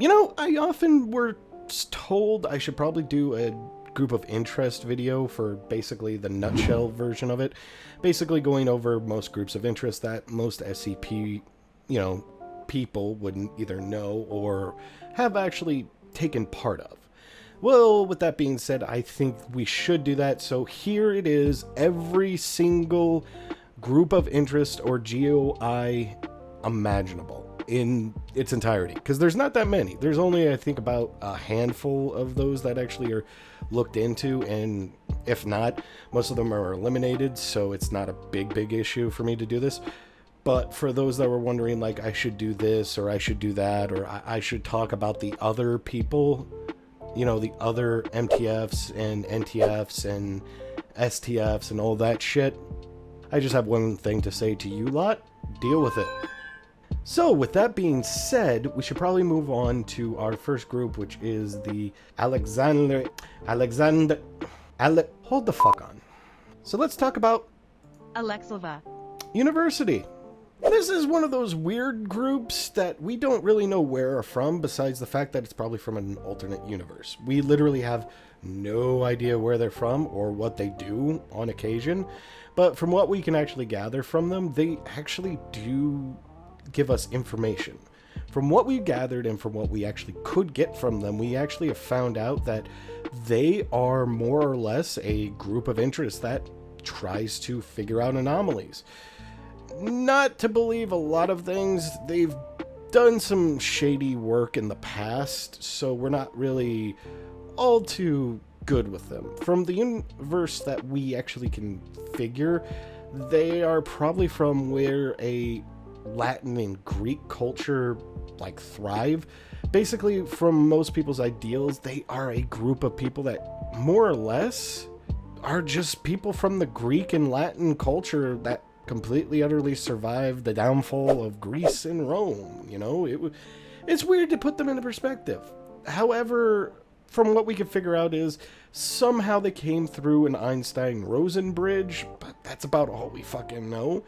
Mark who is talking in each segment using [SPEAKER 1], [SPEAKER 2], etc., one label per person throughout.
[SPEAKER 1] I often were told I should probably do a group of interest video for basically the nutshell version of it. Basically going over most groups of interest that most SCP, people wouldn't either know or have actually taken part of. Well, with that being said, I think we should do that. So here it is, every single group of interest or GOI imaginable in its entirety, because there's not that many. There's only, I think, about a handful of those that actually are looked into, and if not, most of them are eliminated, so it's not a big issue for me to do this. But for those that were wondering, like, I should do this or I should do that, or I should talk about the other people, the other MTFs and NTFs and STFs and all that shit, I just have one thing to say to you lot: deal with it. So with that being said, we should probably move on to our first group, which is the hold the fuck on. So let's talk about
[SPEAKER 2] Alexylva
[SPEAKER 1] University. This is one of those weird groups that we don't really know where are from, besides the fact that it's probably from an alternate universe. We literally have no idea where they're from or what they do on occasion, but from what we can actually gather from them, they actually do give us information. From what we gathered and from what we actually could get from them, we actually have found out that they are more or less a group of interest that tries to figure out anomalies. Not to believe a lot of things, they've done some shady work in the past, so we're not really all too good with them. From the universe that we actually can figure, they are probably from where a Latin and Greek culture thrive. Basically, from most people's ideals, they are a group of people that more or less are just people from the Greek and Latin culture that completely utterly survived the downfall of Greece and Rome. It's weird to put them into perspective. However, from what we can figure out is somehow they came through an Einstein-Rosen bridge, but that's about all we fucking know.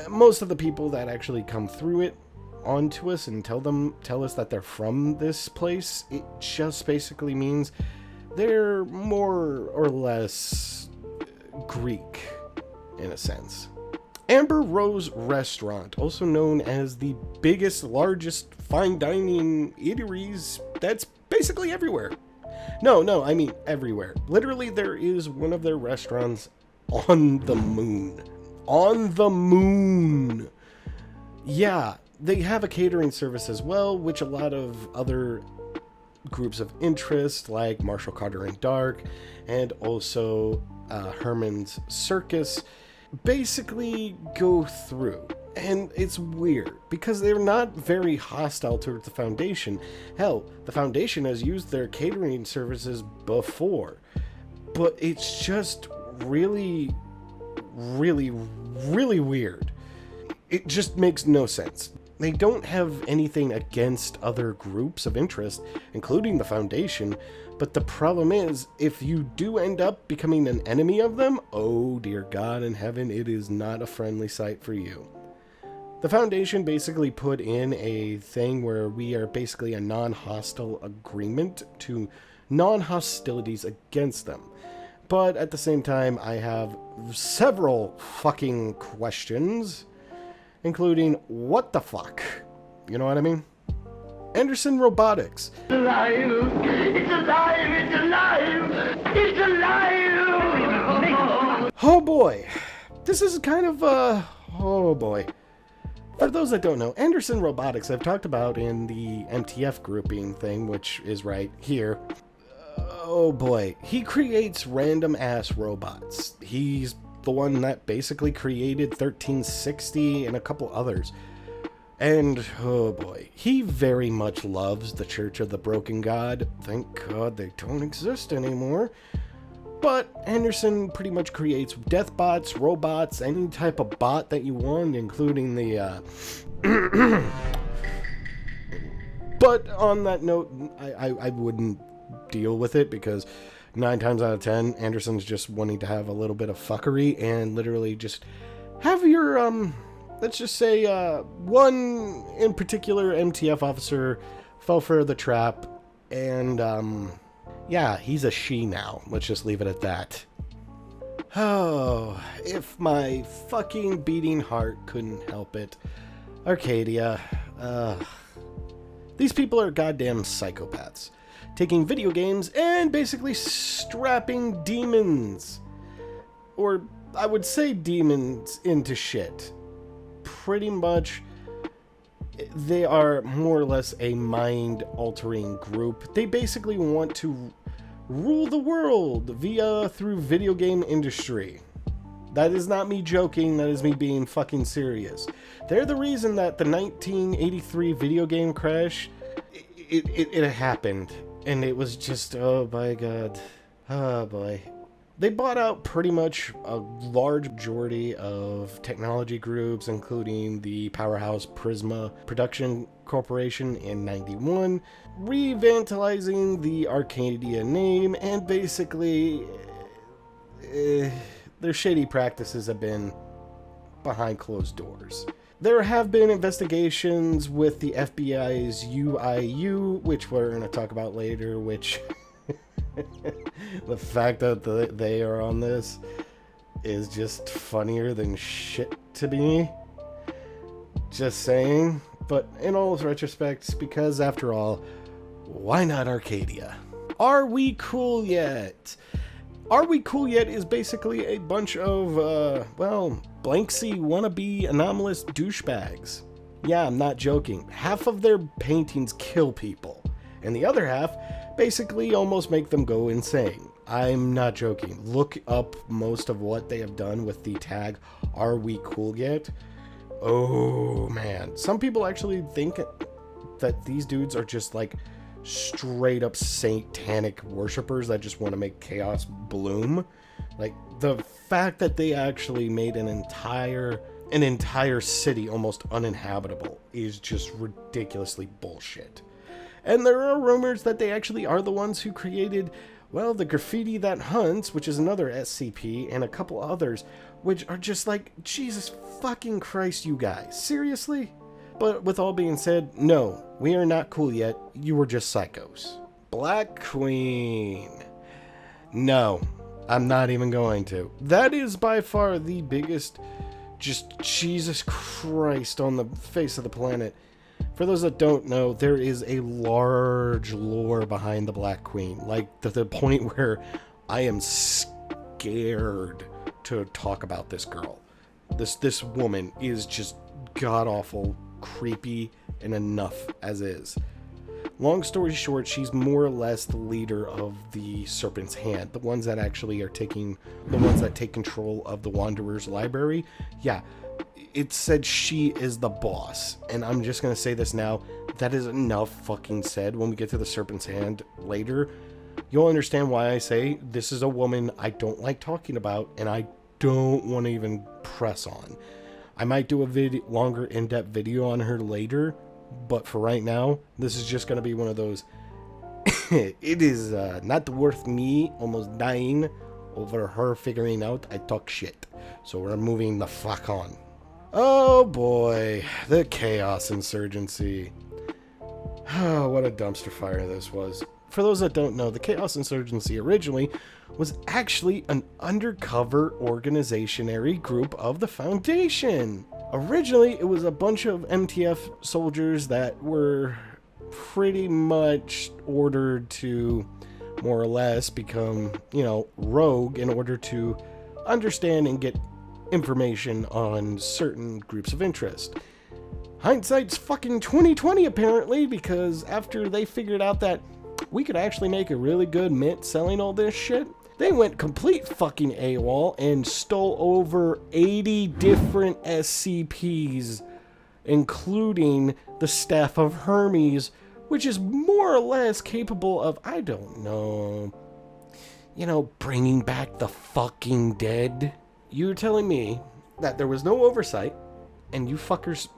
[SPEAKER 1] Most of the people that actually come through it onto us and tell us that they're from this place, it just basically means they're more or less Greek in a sense. Amber Rose Restaurant, also known as the biggest, largest fine dining eateries that's basically everywhere. No, I mean everywhere. Literally, there is one of their restaurants on the moon. On the moon! Yeah, they have a catering service as well, which a lot of other groups of interest, like Marshall Carter and Dark, and also Herman's Circus, basically go through. And it's weird, because they're not very hostile towards the Foundation. Hell, the Foundation has used their catering services before. But it's just really weird. It just makes no sense. They don't have anything against other groups of interest, including the Foundation, but the problem is, if you do end up becoming an enemy of them, oh dear God in heaven, it is not a friendly sight for you. The Foundation basically put in a thing where we are basically a non-hostile agreement to non-hostilities against them. But at the same time, I have several fucking questions, including what the fuck? You know what I mean? Anderson Robotics.
[SPEAKER 3] It's alive! It's alive! It's alive! It's alive!
[SPEAKER 1] Oh boy. This is kind of oh boy. For those that don't know, Anderson Robotics I've talked about in the MTF grouping thing, which is right here. Oh boy. He creates random ass robots. He's the one that basically created 1360 and a couple others. And, oh boy, he very much loves the Church of the Broken God. Thank God they don't exist anymore. But Anderson pretty much creates death bots, robots, any type of bot that you want, including the, But on that note, I wouldn't deal with it, because 9 times out of 10, Anderson's just wanting to have a little bit of fuckery and literally just have your, let's just say, one in particular MTF officer fell for the trap, and, yeah, he's a she now. Let's just leave it at that. Oh, if my fucking beating heart couldn't help it. Arcadia. These people are goddamn psychopaths. Taking video games and basically strapping demons. Or, I would say demons into shit. Pretty much, they are more or less a mind-altering group. They basically want to rule the world through video game industry. That is not me joking, that is me being fucking serious. They're the reason that the 1983 video game crash, it happened. And it was just, oh my god. Oh boy. They bought out pretty much a large majority of technology groups, including the powerhouse Prisma Production Corporation in 91, revitalizing the Arcadia name, and basically their shady practices have been behind closed doors. There have been investigations with the FBI's UIU, which we're going to talk about later, which the fact that they are on this is just funnier than shit to me. Just saying. But in all retrospects, because after all, why not Arcadia? Are we cool yet? Are we cool yet is basically a bunch of, Blanksy wannabe anomalous douchebags. Yeah, I'm not joking. Half of their paintings kill people, and the other half basically almost make them go insane. I'm not joking. Look up most of what they have done with the tag, Are We Cool Yet? Oh, man. Some people actually think that these dudes are just like straight up satanic worshippers that just want to make chaos bloom. Like, the fact that they actually made an entire city almost uninhabitable is just ridiculously bullshit. And there are rumors that they actually are the ones who created, well, the Graffiti That Hunts, which is another SCP, and a couple others, which are just like, Jesus fucking Christ, you guys. Seriously? But with all being said, no, we are not cool yet. You were just psychos. Black Queen. No, I'm not even going to. That is by far the biggest, just Jesus Christ on the face of the planet. For those that don't know, there is a large lore behind the Black Queen. Like, to the point where I am scared to talk about this girl. This woman is just god-awful, creepy, and enough as is. Long story short, she's more or less the leader of the Serpent's Hand. The ones that take control of the Wanderer's library. Yeah. It said she is the boss, and I'm just gonna say this now, that is enough fucking said. When we get to the Serpent's Hand later, you'll understand why I say this is a woman I don't like talking about, and I don't want to even press on. I might do a longer in-depth video on her later, but for right now, this is just gonna be one of those, it is not worth me almost dying over her figuring out I talk shit. So we're moving the fuck on. Oh boy, the Chaos Insurgency. Oh, what a dumpster fire this was. For those that don't know, the Chaos Insurgency originally was actually an undercover organizationary group of the Foundation. Originally, it was a bunch of MTF soldiers that were pretty much ordered to more or less become, rogue in order to understand and get information on certain groups of interest. Hindsight's fucking 2020 apparently, because after they figured out that we could actually make a really good mint selling all this shit, they went complete fucking AWOL and stole over 80 different SCPs, including the staff of Hermes, which is more or less capable of, I don't know, bringing back the fucking dead. You're telling me that there was no oversight, and you fuckers,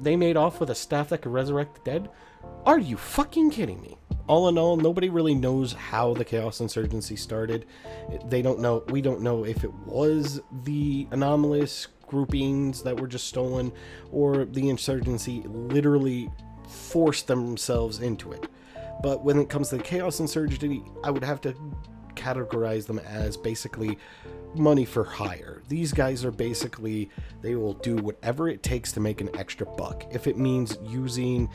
[SPEAKER 1] they made off with a staff that could resurrect the dead? Are you fucking kidding me? All in all, nobody really knows how the Chaos Insurgency started. We don't know if it was the anomalous groupings that were just stolen, or the insurgency literally force themselves into it. But when it comes to the Chaos Insurgency, I would have to categorize them as basically money for hire. These guys are basically, they will do whatever it takes to make an extra buck. If it means using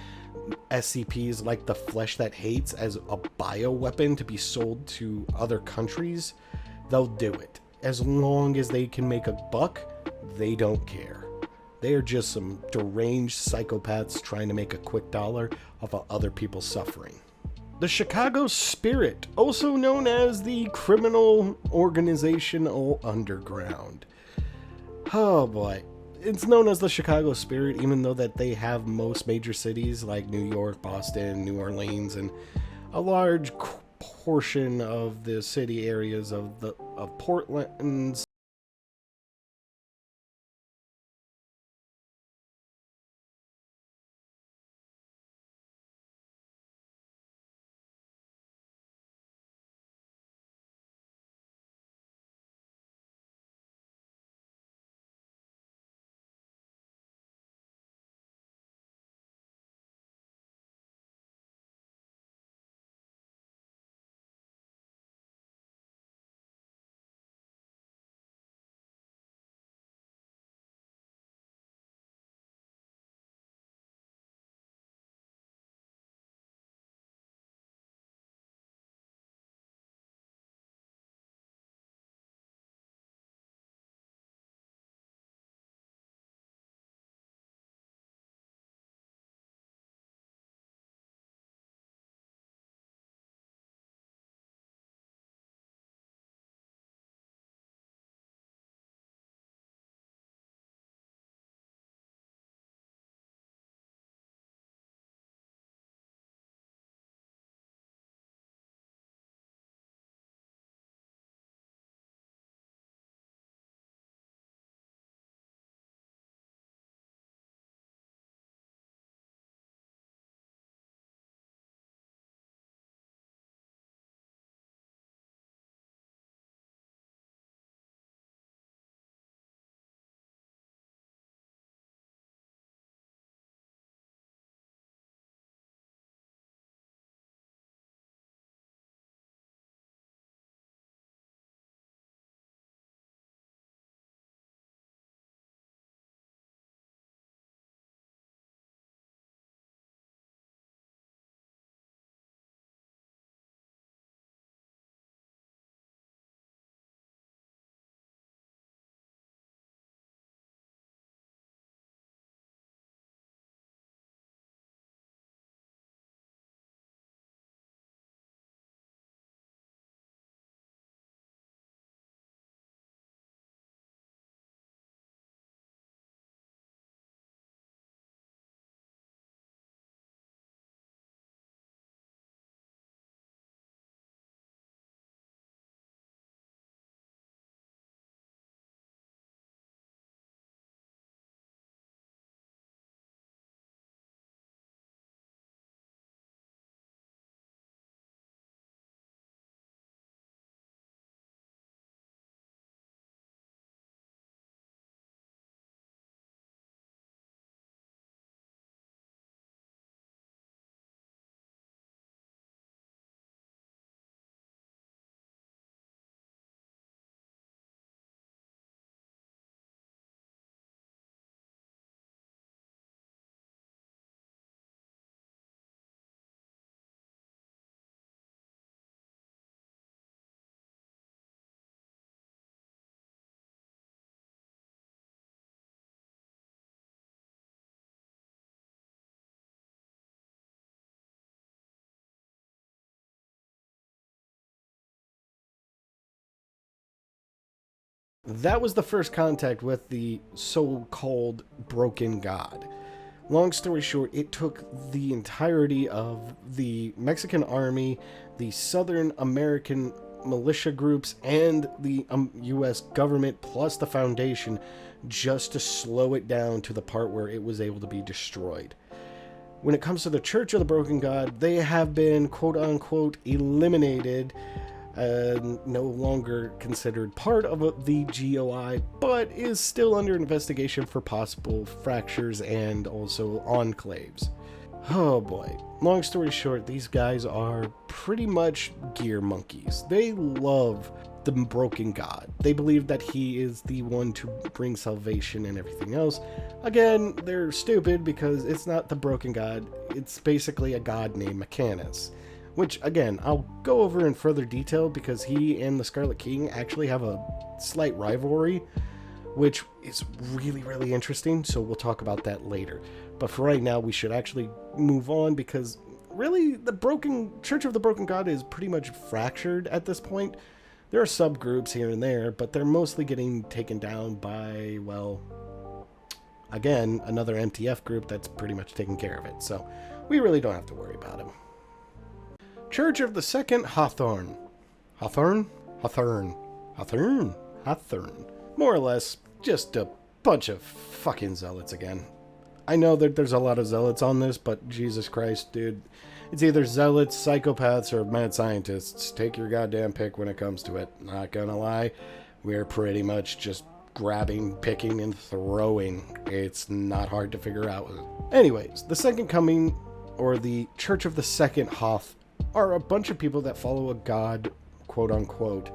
[SPEAKER 1] SCPs like the Flesh That Hates as a bioweapon to be sold to other countries, they'll do it. As long as they can make a buck, they don't care. They are just some deranged psychopaths trying to make a quick dollar off of other people's suffering. The Chicago Spirit, also known as the criminal organizational underground. Oh boy. It's known as the Chicago Spirit, even though that they have most major cities like New York, Boston, New Orleans, and a large portion of the city areas of Portland. That was the first contact with the so-called Broken God. Long story short, it took the entirety of the Mexican army, the Southern American militia groups, and the U.S. government, plus the Foundation, just to slow it down to the part where it was able to be destroyed. When it comes to the Church of the Broken God, they have been quote-unquote eliminated, no longer considered part of the GOI, but is still under investigation for possible fractures and also enclaves. Oh boy. Long story short, these guys are pretty much gear monkeys. They love the broken god. They believe that he is the one to bring salvation and everything else. Again, they're stupid because it's not the broken god. It's basically a god named Mechanus. Which, again, I'll go over in further detail because he and the Scarlet King actually have a slight rivalry, which is really, really interesting, so we'll talk about that later. But for right now, we should actually move on because really, the Church of the Broken God is pretty much fractured at this point. There are subgroups here and there, but they're mostly getting taken down by, well, again, another MTF group that's pretty much taking care of it, so we really don't have to worry about him. Church of the Second Hawthorne. Hawthorne? Hawthorne. More or less, just a bunch of fucking zealots again. I know that there's a lot of zealots on this, but Jesus Christ, dude. It's either zealots, psychopaths, or mad scientists. Take your goddamn pick when it comes to it. Not gonna lie, we're pretty much just grabbing, picking, and throwing. It's not hard to figure out. Anyways, the Second Coming, or the Church of the Second Hoth, are a bunch of people that follow a god, quote-unquote,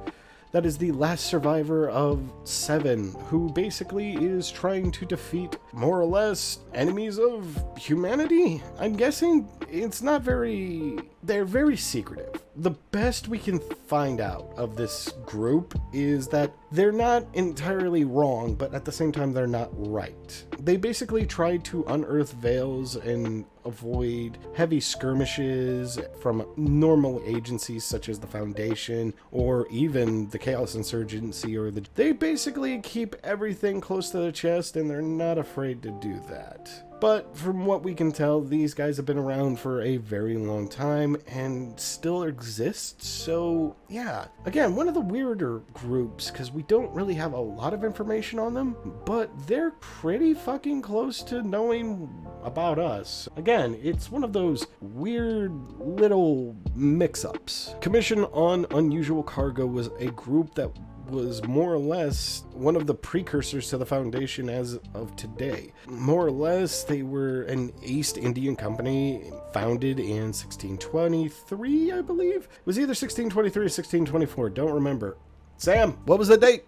[SPEAKER 1] that is the last survivor of 7, who basically is trying to defeat, more or less, enemies of humanity? I'm guessing it's not very... They're very secretive. The best we can find out of this group is that they're not entirely wrong, but at the same time they're not right. They basically try to unearth veils and avoid heavy skirmishes from normal agencies such as the Foundation or even the Chaos Insurgency or the... They basically keep everything close to the chest and they're not afraid to do that. But from what we can tell, these guys have been around for a very long time and still exist. So yeah, again, one of the weirder groups because we don't really have a lot of information on them, but they're pretty fucking close to knowing about us. Again, it's one of those weird little mix-ups. Commission on Unusual Cargo was a group that was more or less one of the precursors to the Foundation as of today. More or less, they were an East Indian company founded in 1623, I believe. It was either 1623 or 1624, don't remember. Sam, what was the date?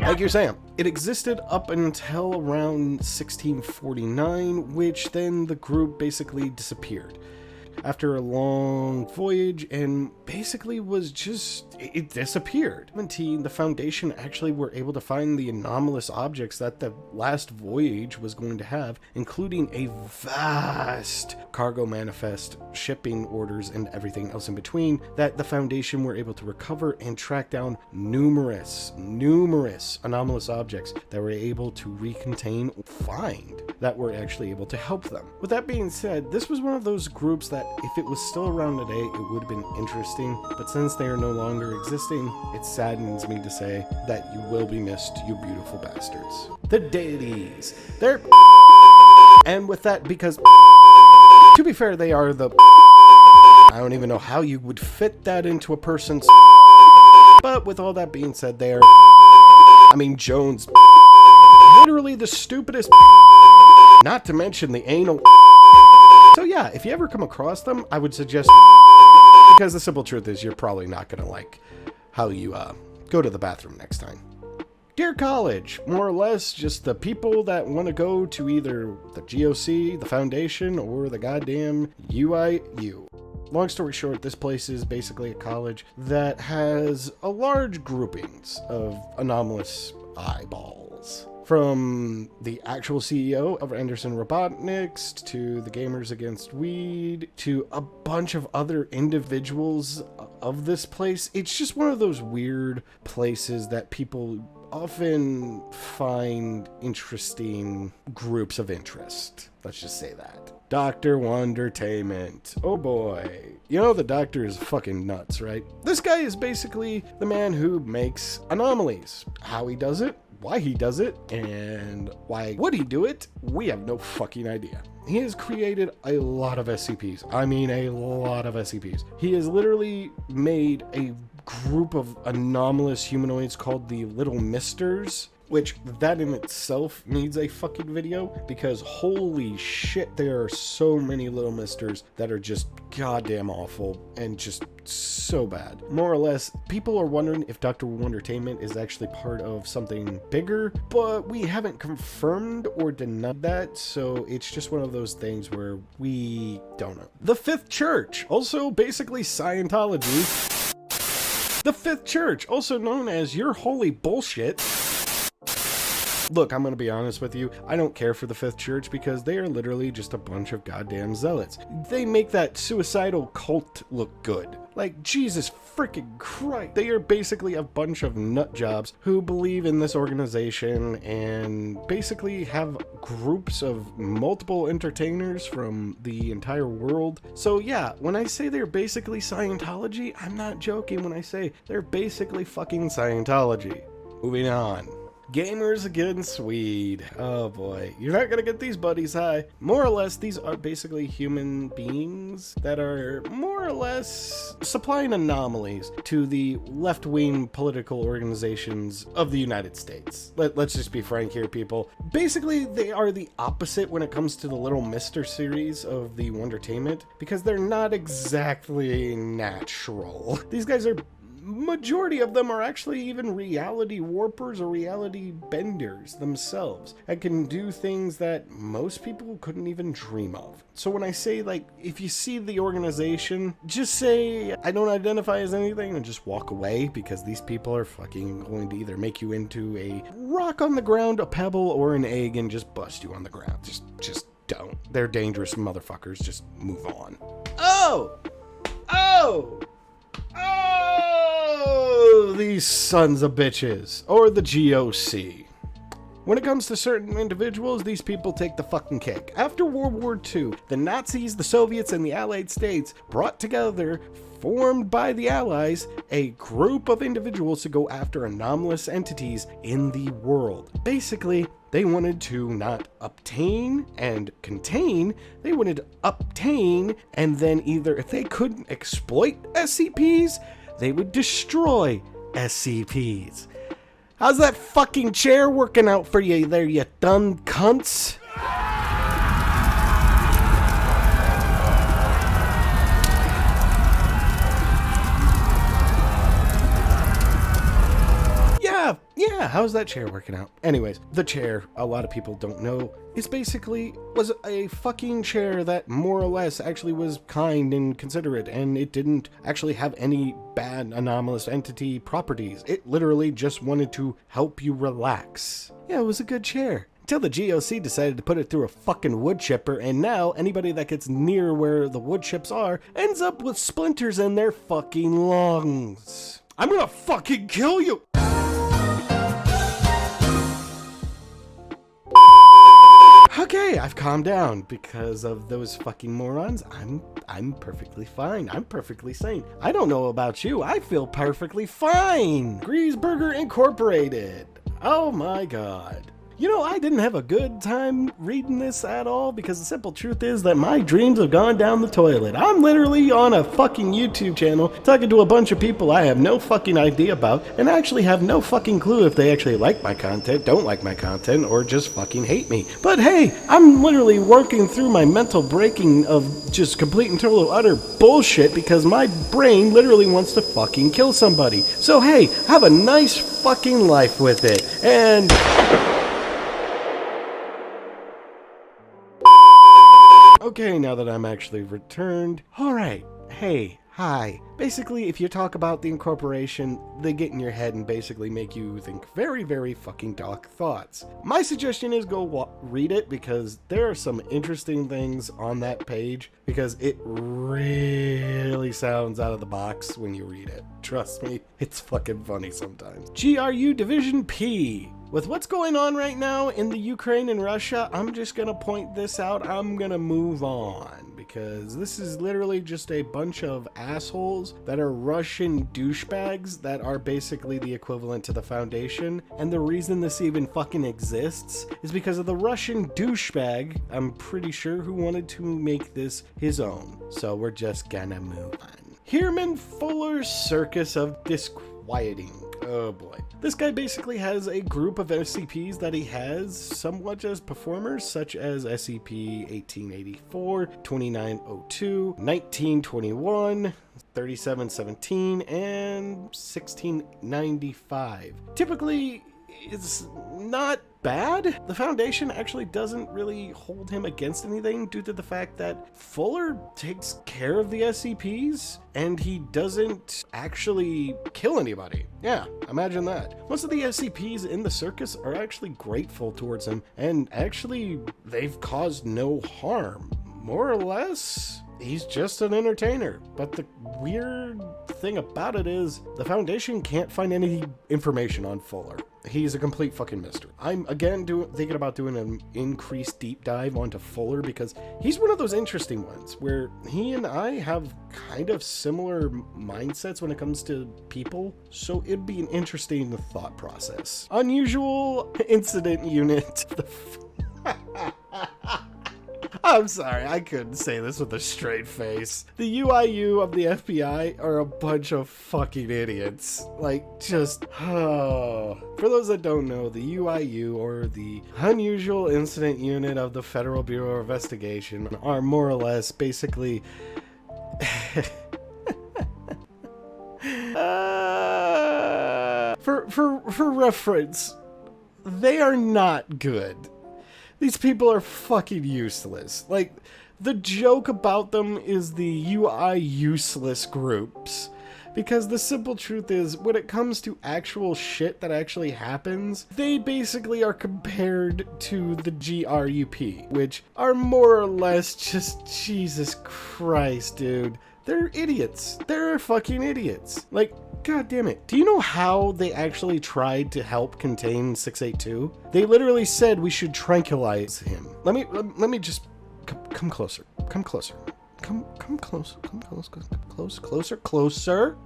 [SPEAKER 1] Thank you, Sam. It existed up until around 1649, which then the group basically disappeared after a long voyage and basically was just, it disappeared. The Foundation actually were able to find the anomalous objects that the last voyage was going to have, including a vast cargo manifest, shipping orders, and everything else in between that the Foundation were able to recover and track down numerous anomalous objects that were able to find that were actually able to help them. With that being said, this was one of those groups that if it was still around today, it would have been interesting, but since they are no longer existing, it saddens me to say that you will be missed, you beautiful bastards. The deities. They're and with that, because to be fair, they are the I don't even know how you would fit that into a person's but with all that being said, they are Jones literally the stupidest not to mention the anal. So yeah, if you ever come across them, I would suggest because the simple truth is you're probably not going to like how you go to the bathroom next time. Dear College, more or less just the people that want to go to either the GOC, the Foundation, or the goddamn UIU. Long story short, this place is basically a college that has a large groupings of anomalous eyeballs. From the actual CEO of Anderson Robotics to the Gamers Against Weed to a bunch of other individuals of this place. It's just one of those weird places that people often find interesting groups of interest. Let's just say that. Dr. Wondertainment. Oh boy. You know the doctor is fucking nuts, right? This guy is basically the man who makes anomalies. How he does it? why he does it, and why would he do it, we have no fucking idea. He has created a lot of SCPs. I mean, a lot of SCPs. He has literally made a group of anomalous humanoids called the Little Misters, which that in itself needs a fucking video, because holy shit, there are so many Little Misters that are just goddamn awful and just so bad. More or less, people are wondering if Dr. Wondertainment is actually part of something bigger, but we haven't confirmed or denied that, so it's just one of those things where we don't know. The Fifth Church, also basically Scientology. The Fifth Church, also known as Your Holy Bullshit. Look, I'm going to be honest with you. I don't care for the Fifth Church because they are literally just a bunch of goddamn zealots. They make that suicidal cult look good. Like, Jesus freaking Christ. They are basically a bunch of nut jobs who believe in this organization and basically have groups of multiple entertainers from the entire world. So yeah, when I say they're basically Scientology, I'm not joking when I say they're basically fucking Scientology. Moving on. Gamers Against Weed. Oh boy, you're not gonna get these buddies high. More or less, these are basically human beings that are more or less supplying anomalies to the left-wing political organizations of the United States. Let's just be frank here, people. Basically, they are the opposite when it comes to the Little Mister series of the Wondertainment, because they're not exactly natural. These guys are majority of them are actually even reality warpers or reality benders themselves and can do things that most people couldn't even dream of. So when I say, like, if you see the organization, just say, I don't identify as anything, and just walk away, because these people are fucking going to either make you into a rock on the ground, a pebble, or an egg and just bust you on the ground. Just don't. They're dangerous motherfuckers. Just move on. Oh! These sons of bitches, or the GOC. When it comes to certain individuals, these people take the fucking cake. After World War II, the Nazis, the Soviets, and the Allied States brought together, formed by the Allies, a group of individuals to go after anomalous entities in the world. Basically, they wanted to not obtain and contain, they wanted to obtain, and then either, if they couldn't exploit SCPs, they would destroy SCPs. How's that fucking chair working out for you there, you dumb cunts? Yeah, how's that chair working out? Anyways, the chair, a lot of people don't know, is basically was a fucking chair that more or less actually was kind and considerate, and it didn't actually have any bad anomalous entity properties. It literally just wanted to help you relax. Yeah, it was a good chair. Until the GOC decided to put it through a fucking wood chipper, and now anybody that gets near where the wood chips are ends up with splinters in their fucking lungs. I'm gonna fucking kill you! Okay, I've calmed down because of those fucking morons. I'm perfectly fine. I'm perfectly sane. I don't know about you. I feel perfectly fine. Greaseberger Incorporated. Oh my god. You know, I didn't have a good time reading this at all because the simple truth is that my dreams have gone down the toilet. I'm literally on a fucking YouTube channel talking to a bunch of people I have no fucking idea about and actually have no fucking clue if they actually like my content, don't like my content, or just fucking hate me. But hey, I'm literally working through my mental breaking of just complete and total utter bullshit because my brain literally wants to fucking kill somebody. So hey, have a nice fucking life with it. And okay, now that I'm actually returned. Alright, hey, hi. Basically, if you talk about the incorporation, they get in your head and basically make you think very, very fucking dark thoughts. My suggestion is go read it because there are some interesting things on that page because it really sounds out of the box when you read it. Trust me, it's fucking funny sometimes. GRU Division P. With what's going on right now in the Ukraine and Russia, I'm just gonna point this out. I'm gonna move on because this is literally just a bunch of assholes that are Russian douchebags that are basically the equivalent to the Foundation. And the reason this even fucking exists is because of the Russian douchebag, I'm pretty sure, who wanted to make this his own. So we're just gonna move on. Herman Fuller's Circus of Disquieting. Oh boy. This guy basically has a group of SCPs that he has somewhat as performers, such as SCP-1884, 2902, 1921, 3717, and 1695. Typically, it's not bad. The Foundation actually doesn't really hold him against anything due to the fact that Fuller takes care of the SCPs and he doesn't actually kill anybody. Yeah, imagine that. Most of the SCPs in the Circus are actually grateful towards him, and actually they've caused no harm. More or less, he's just an entertainer. But the weird thing about it is the Foundation can't find any information on Fuller. He's a complete fucking mystery. I'm again thinking about doing an increased deep dive onto Fuller because he's one of those interesting ones where he and I have kind of similar mindsets when it comes to people. So it'd be an interesting thought process. Unusual incident unit. I'm sorry, I couldn't say this with a straight face. The UIU of the FBI are a bunch of fucking idiots. Like, just, For those that don't know, the UIU, or the Unusual Incident Unit of the Federal Bureau of Investigation, are more or less basically... For reference, they are not good. These people are fucking useless. Like, the joke about them is the UI useless groups. Because the simple truth is, when it comes to actual shit that actually happens, they basically are compared to the GRUP, which are more or less just, Jesus Christ, dude. They're idiots. They're fucking idiots. Like, God damn it. Do you know how they actually tried to help contain 682? They literally said we should tranquilize him. Let me just come closer. Come closer. Come close. Come close. Closer.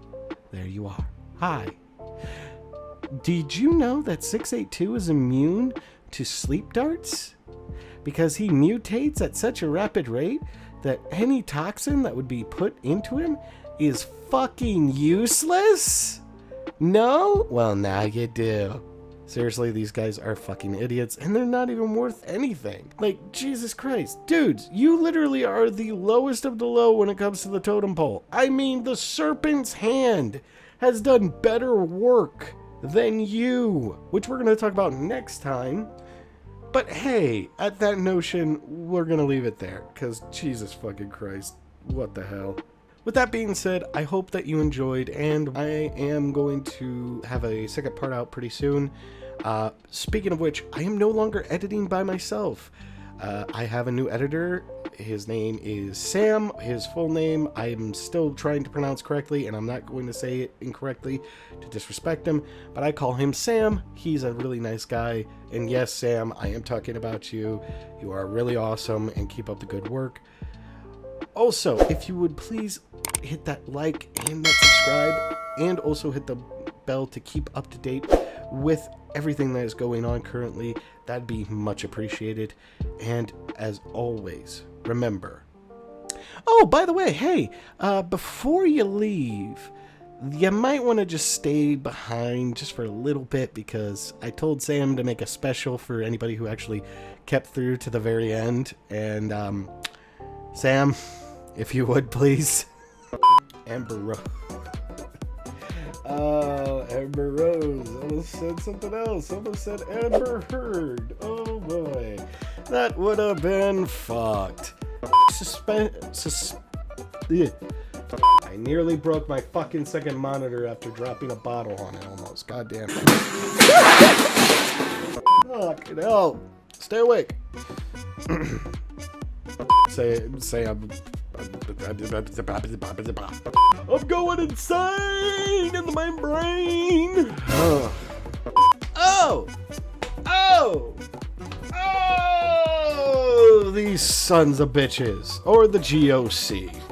[SPEAKER 1] There you are. Hi. Did you know that 682 is immune to sleep darts? Because he mutates at such a rapid rate that any toxin that would be put into him is fucking useless? No? Well, now you do. Seriously, these guys are fucking idiots, and they're not even worth anything. Like, Jesus Christ. Dudes, you literally are the lowest of the low when it comes to the totem pole. I mean, the Serpent's Hand has done better work than you, which we're going to talk about next time. But hey, at that notion, we're going to leave it there, because Jesus fucking Christ, what the hell. With that being said, I hope that you enjoyed, and I am going to have a second part out pretty soon. Speaking of which, I am no longer editing by myself. I have a new editor. His name is Sam. His full name I'm still trying to pronounce correctly, and I'm not going to say it incorrectly to disrespect him, but I call him Sam. He's a really nice guy, and yes, Sam, I am talking about you. You are really awesome, and keep up the good work. Also, if you would please hit that like and that subscribe, and also hit the bell to keep up to date with everything that is going on currently, that'd be much appreciated. And as always, remember... Oh, by the way, hey, before you leave, you might want to just stay behind just for a little bit, because I told Sam to make a special for anybody who actually kept through to the very end. And, Sam, if you would, please. Amber Rose. Amber Rose. I almost said something else. I almost said Amber Heard. Oh boy. That would have been fucked. I nearly broke my fucking second monitor after dropping a bottle on it almost. God damn it. Fucking hell. Stay awake. Say I'm going insane in my brain. Oh, these sons of bitches, or the GOC.